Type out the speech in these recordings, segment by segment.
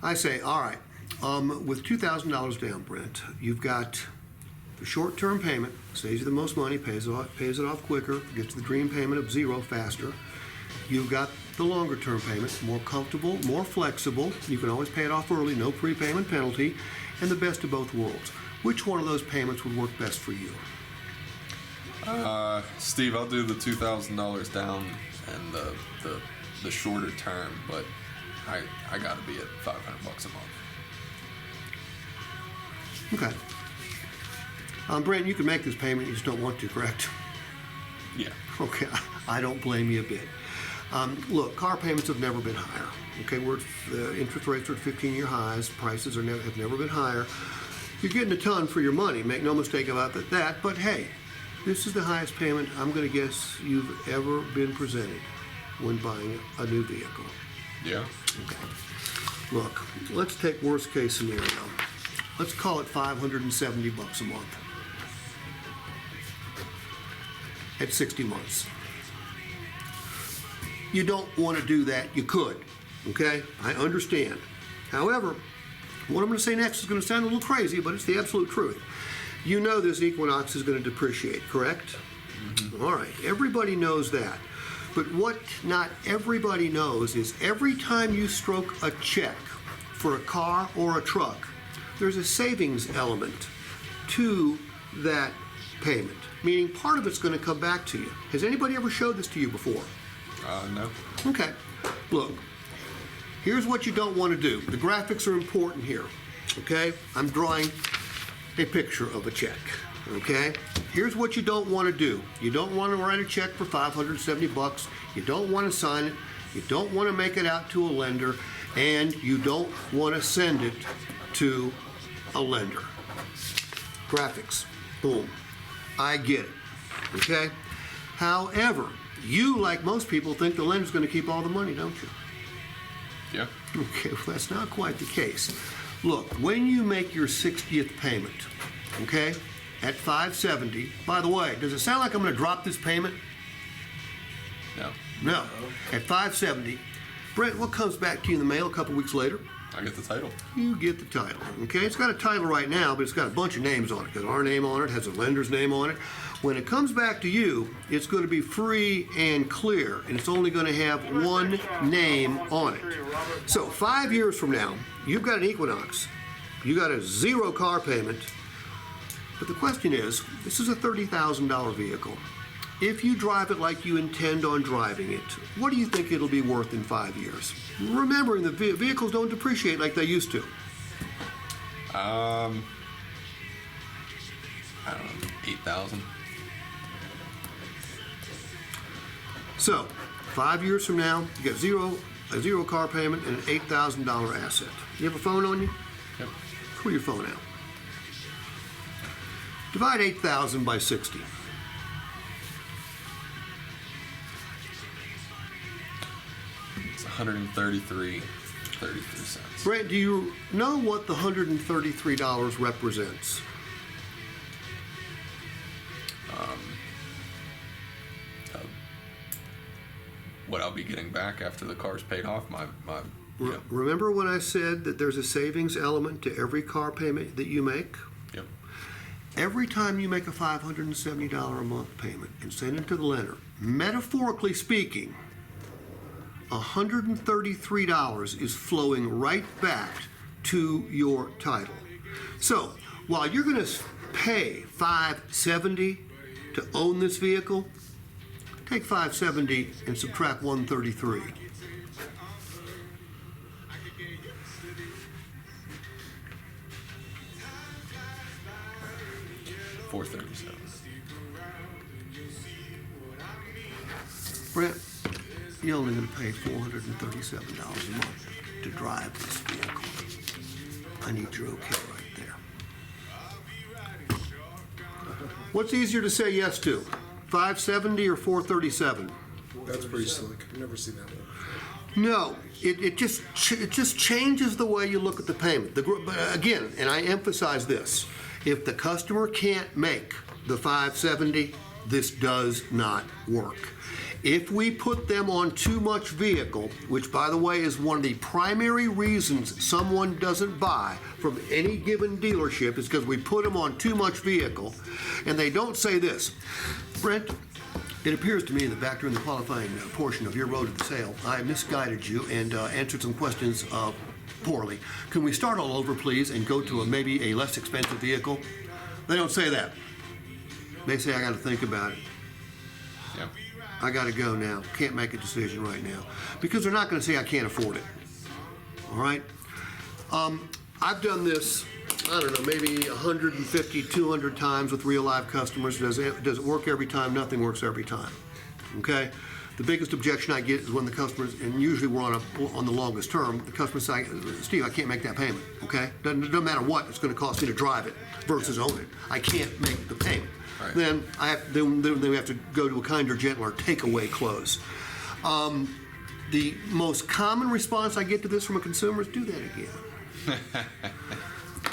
I say, all right, with $2,000 down, Brent, you've got the short-term payment, saves you the most money, pays it off quicker, gets to the dream payment of zero faster. You've got the longer-term payment, more comfortable, more flexible. You can always pay it off early, no prepayment penalty, and the best of both worlds. Which one of those payments would work best for you? Steve, I'll do the $2,000 down and the shorter term, but I got to be at $500 a month. Okay. Brent, you can make this payment, you just don't want to, correct? Yeah. Okay, I don't blame you a bit. Look, car payments have never been higher. Okay, interest rates are at 15-year highs. Prices have never been higher. You're getting a ton for your money. Make no mistake about that. But hey, this is the highest payment I'm going to guess you've ever been presented when buying a new vehicle. Yeah. Okay. Look, let's take worst case scenario. Let's call it $570 a month at 60 months. You don't want to do that. You could. Okay? I understand. However, what I'm going to say next is going to sound a little crazy, but it's the absolute truth. You know this Equinox is going to depreciate, correct? Mm-hmm. All right. Everybody knows that. But what not everybody knows is every time you stroke a check for a car or a truck, there's a savings element to that payment, meaning part of it's going to come back to you. Has anybody ever showed this to you before? No. Okay. Look, here's what you don't want to do. The graphics are important here. Okay? I'm drawing a picture of a check. Okay? Here's what you don't want to do. You don't want to write a check for $570. You don't want to sign it. You don't want to make it out to a lender. And you don't want to send it to a lender. Graphics. Boom. I get it. Okay? However, you, like most people, think the lender's going to keep all the money, don't you? Yeah. Okay, well, that's not quite the case. Look, when you make your 60th payment, okay, at $570, by the way, does it sound like I'm going to drop this payment? No. No. At $570, Brent, what comes back to you in the mail a couple weeks later? I get the title. You get the title, okay? It's got a title right now, but it's got a bunch of names on it. It's got our name on it, has a lender's name on it. When it comes back to you, it's going to be free and clear, and it's only going to have one name on it. So 5 years from now, you've got an Equinox. You got a zero car payment. But the question is, this is a $30,000 vehicle. If you drive it like you intend on driving it, what do you think it'll be worth in 5 years? Remembering the vehicles don't depreciate like they used to. I don't know, 8,000. So, 5 years from now, you got a zero car payment and an $8,000 asset. You have a phone on you? Yep. Pull your phone out. Divide 8,000 by 60. It's 133.33 cents. Brent, do you know what the $133 represents? What I'll be getting back after the car's paid off, yeah. Remember when I said that there's a savings element to every car payment that you make? Yep. Every time you make a $570 a month payment and send it to the lender, metaphorically speaking, $133 is flowing right back to your title. So, while you're going to pay $570 to own this vehicle, take $570 and subtract $133. $437. Brent, you're only going to pay $437 a month to drive this vehicle. I need your okay right there. What's easier to say yes to, $570 or $437? That's pretty slick. I've never seen that one. No, it just changes the way you look at the payment. But again, and I emphasize this, if the customer can't make the $570, this does not work. If we put them on too much vehicle, which by the way is one of the primary reasons someone doesn't buy from any given dealership, is because we put them on too much vehicle, and they don't say this, Brent, it appears to me that back during the qualifying portion of your road to the sale, I misguided you and answered some questions poorly. Can we start all over, please, and go to maybe a less expensive vehicle? They don't say that. They say, I got to think about it. Yep. I got to go now. Can't make a decision right now. Because they're not going to say I can't afford it. All right? I've done this, I don't know, maybe 150, 200 times with real live customers. Does it work every time? Nothing works every time. Okay? The biggest objection I get is when the customers, and usually we're on the longest term, the customer say, Steve, I can't make that payment. Okay? Doesn't matter what it's going to cost me to drive it versus own it. I can't make the payment. Right. Then we have to go to a kinder, gentler takeaway close. The most common response I get to this from a consumer is, do that again.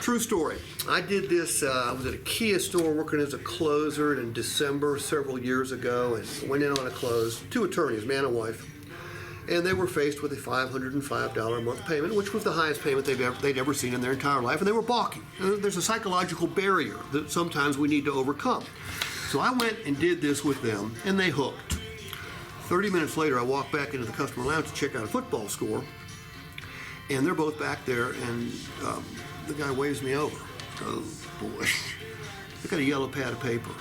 True story. I did this, I was at a Kia store working as a closer in December several years ago, and went in on a close. Two attorneys, man and wife. And they were faced with a $505 a month payment, which was the highest payment they'd ever seen in their entire life, and they were balking. There's a psychological barrier that sometimes we need to overcome. So I went and did this with them, and they hooked. 30 minutes later, I walked back into the customer lounge to check out a football score, and they're both back there, and the guy waves me over. Oh, boy. They got a yellow pad of paper.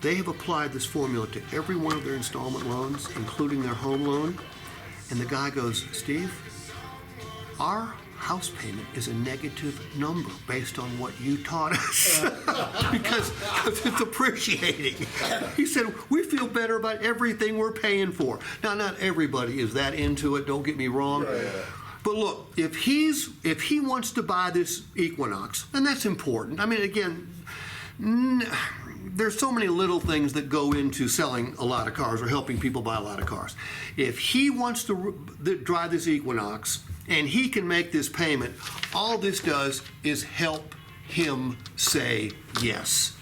They have applied this formula to every one of their installment loans, including their home loan. And the guy goes, Steve, our house payment is a negative number based on what you taught us. because it's appreciating. He said, we feel better about everything we're paying for. Now, not everybody is that into it, don't get me wrong. Right. But look, if he wants to buy this Equinox, and that's important. I mean, again, there's so many little things that go into selling a lot of cars or helping people buy a lot of cars. If he wants to drive this Equinox and he can make this payment, all this does is help him say yes.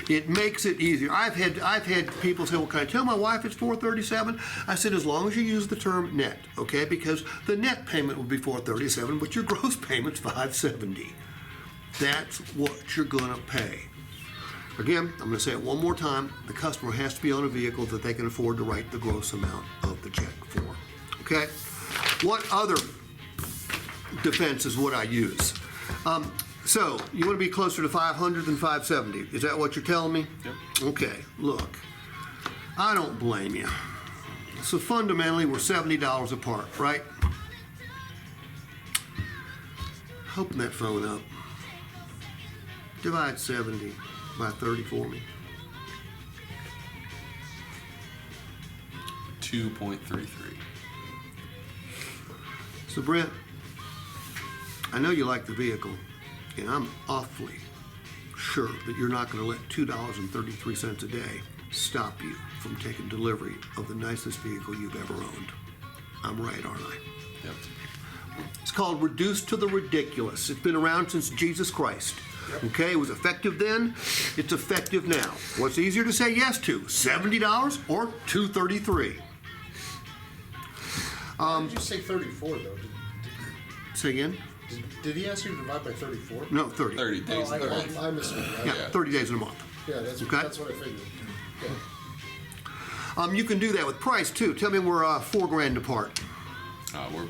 It makes it easier. I've had people say, well, can I tell my wife it's $437? I said, as long as you use the term net, okay? Because the net payment would be $437, but your gross payment's $570. That's what you're gonna pay. Again, I'm going to say it one more time. The customer has to be on a vehicle that they can afford to write the gross amount of the check for. Okay? What other defenses would I use? So, you want to be closer to 500 than 570. Is that what you're telling me? Yep. Okay, look. I don't blame you. So fundamentally, we're $70 apart, right? Open that phone up. Divide 70 by 30 for me. 2.33. So Brent, I know you like the vehicle, and I'm awfully sure that you're not going to let $2.33 a day stop you from taking delivery of the nicest vehicle you've ever owned. I'm right, aren't I? Yep. It's called Reduced to the Ridiculous. It's been around since Jesus Christ. Okay, it was effective then, it's effective now. What's easier to say yes to, $70 or $233? Why did you say 34 though? Say again? Did he ask you to divide by 34? No, 30. 30 days in the month. I misspoke. Yeah, 30 days in a month. Yeah, that's Okay. that's what I figured. Okay. You can do that with price too. Tell me we're $4,000 apart. We're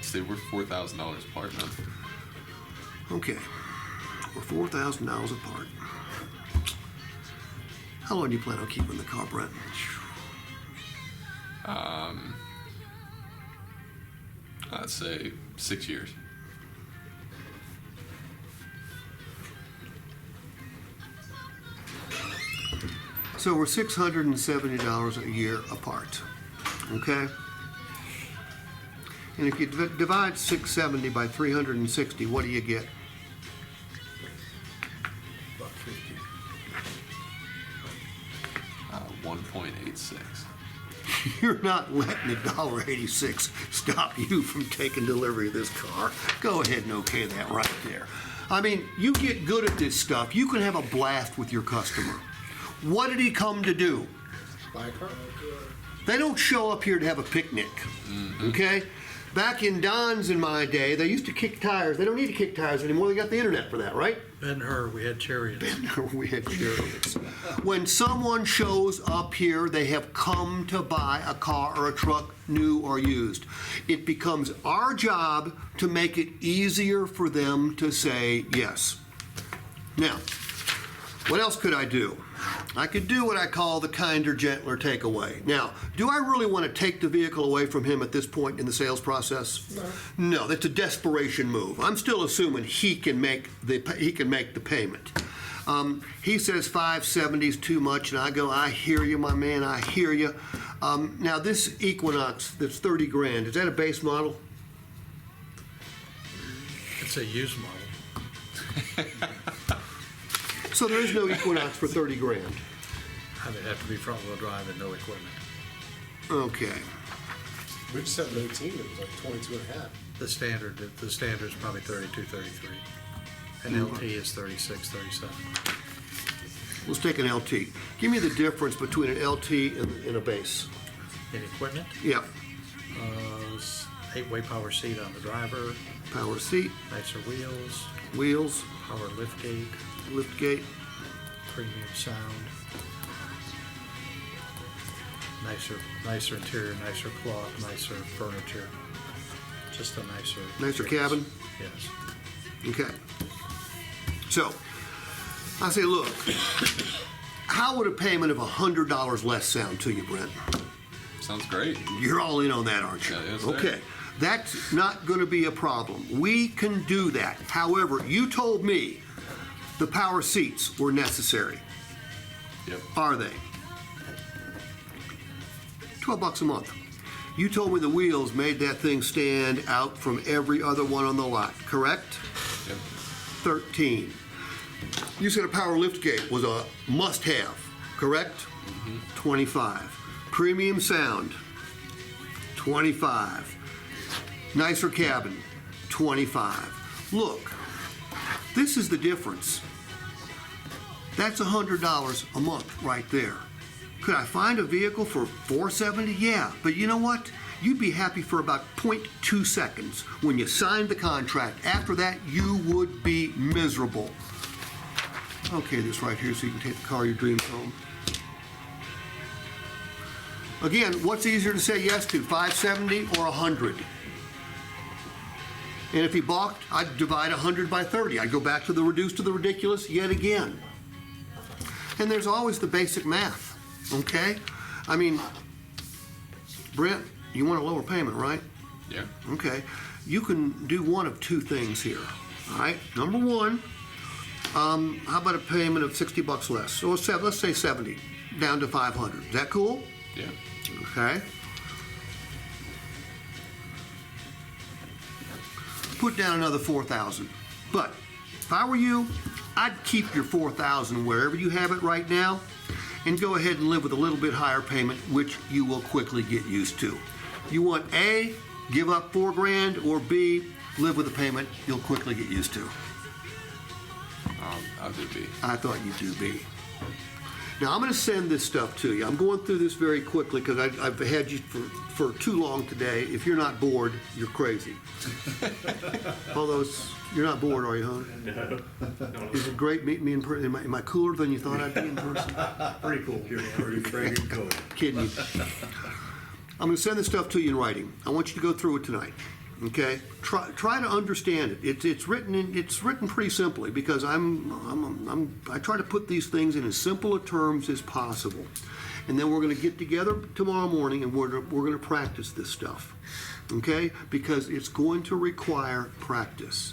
$4,000 apart now. Okay, we're $4,000 apart. How long do you plan on keeping the car, Brent? I'd say 6 years. So we're $670 a year apart, okay? And if you divide 670 by 360, what do you get? About 50. 1.86. You're not letting $1.86 stop you from taking delivery of this car. Go ahead and okay that right there. I mean, you get good at this stuff, you can have a blast with your customer. What did he come to do? Buy a car? They don't show up here to have a picnic, okay? Back in Don's in my day, they used to kick tires. They don't need to kick tires anymore. They got the internet for that, right? Ben-Hur, we had chariots. We had chariots. When someone shows up here, they have come to buy a car or a truck, new or used. It becomes our job to make it easier for them to say yes. Now, what else could I do? I could do what I call the kinder, gentler takeaway. Now, do I really want to take the vehicle away from him at this point in the sales process? No, that's a desperation move. I'm still assuming he can make the payment. He says 570 is too much, and I go, I hear you, my man, I hear you. Now, this Equinox that's 30 grand, is that a base model? It's a used model. So there is no Equinox for 30 grand. I would have to be front-wheel drive and no equipment. Okay. We just had an 18 that was like 22 and a half. The standard is probably 32, 33. And LT is 36, 37. Let's take an LT. Give me the difference between an LT and a base. In equipment, Yeah. 8-way power seat on the driver, Power seat, nicer wheels, wheels, power liftgate, lift gate. premium sound, nicer interior, nicer cloth, nicer furniture, just a nicer. Nicer experience. cabin? Yes. Okay. So, I say, look, how would a payment of $100 less sound to you, Brent? Sounds great. You're all in on that, aren't you? Yeah, yes, sir. Okay. That's not going to be a problem. We can do that. However, you told me the power seats were necessary. Yep. Are they? $12 a month. You told me the wheels made that thing stand out from every other one on the lot, correct? Yep. 13. You said a power lift gate was a must-have, correct? 25. Premium sound, 25. Nicer cabin, 25. Look, this is the difference. That's $100 a month right there. Could I find a vehicle for $470? Yeah, but you know what? You'd be happy for about 0.2 seconds when you signed the contract. After that, you would be miserable. Okay, this right here so you can take the car of your dreams home. Again, what's easier to say yes to, 570 or 100? And if he balked, I'd divide 100 by 30. I'd go back to the reduced to the ridiculous yet again. And there's always the basic math, okay? I mean, Brent, you want a lower payment, right? Yeah. Okay. You can do one of two things here, all right? Number one, how about a payment of $60 less? So let's say 70, down to 500. Is that cool? Yeah. Okay. Put down another 4,000. But if I were you, I'd keep your 4,000 wherever you have it right now and go ahead and live with a little bit higher payment, which you will quickly get used to. You want A, give up 4 grand, or B, live with a payment you'll quickly get used to. I'll do B. I thought you'd do B. Now, I'm going to send this stuff to you. I'm going through this very quickly because I've had you for too long today. If you're not bored, you're crazy. Although you're not bored, are you, hon? No. Is it great meeting me in person? Am I cooler than you thought I'd be in person? Pretty cool. You're pretty friggin' cool. Kidding you. I'm going to send this stuff to you in writing. I want you to go through it tonight. Okay, try to understand it. It's written pretty simply because I try to put these things in as simple a terms as possible, and then we're going to get together tomorrow morning and we're going to practice this stuff. Okay, because it's going to require practice.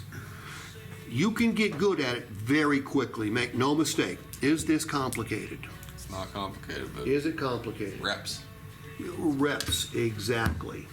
You can get good at it very quickly. Make no mistake. Is this complicated? It's not complicated, but Is it complicated? reps. Reps, exactly.